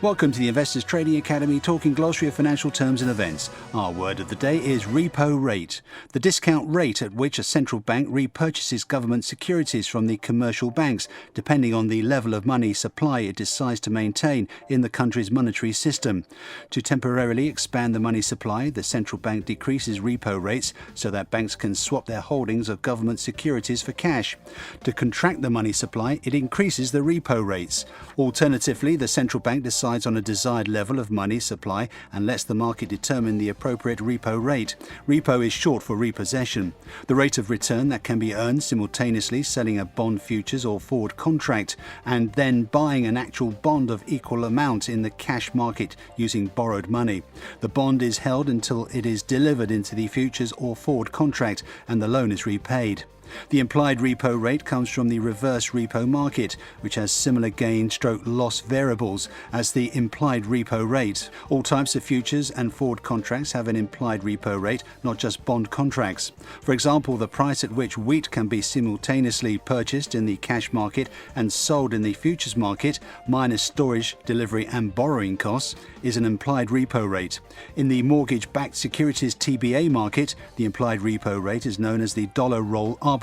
Welcome to the Investors Trading Academy, talking glossary of financial terms and events. Our word of the day is repo rate, the discount rate at which a central bank repurchases government securities from the commercial banks, depending on the level of money supply it decides to maintain in the country's monetary system. To temporarily expand the money supply, the central bank decreases repo rates so that banks can swap their holdings of government securities for cash. To contract the money supply, it increases the repo rates. Alternatively, the central bank decides on a desired level of money supply and lets the market determine the appropriate repo rate. Repo is short for repossession. The rate of return that can be earned simultaneously selling a bond futures or forward contract and then buying an actual bond of equal amount in the cash market using borrowed money. The bond is held until it is delivered into the futures or forward contract and the loan is repaid. The implied repo rate comes from the reverse repo market, which has similar gain/loss variables as the implied repo rate. All types of futures and forward contracts have an implied repo rate, not just bond contracts. For example, the price at which wheat can be simultaneously purchased in the cash market and sold in the futures market, minus storage, delivery and borrowing costs, is an implied repo rate. In the mortgage-backed securities TBA market, the implied repo rate is known as the dollar roll arbitrage.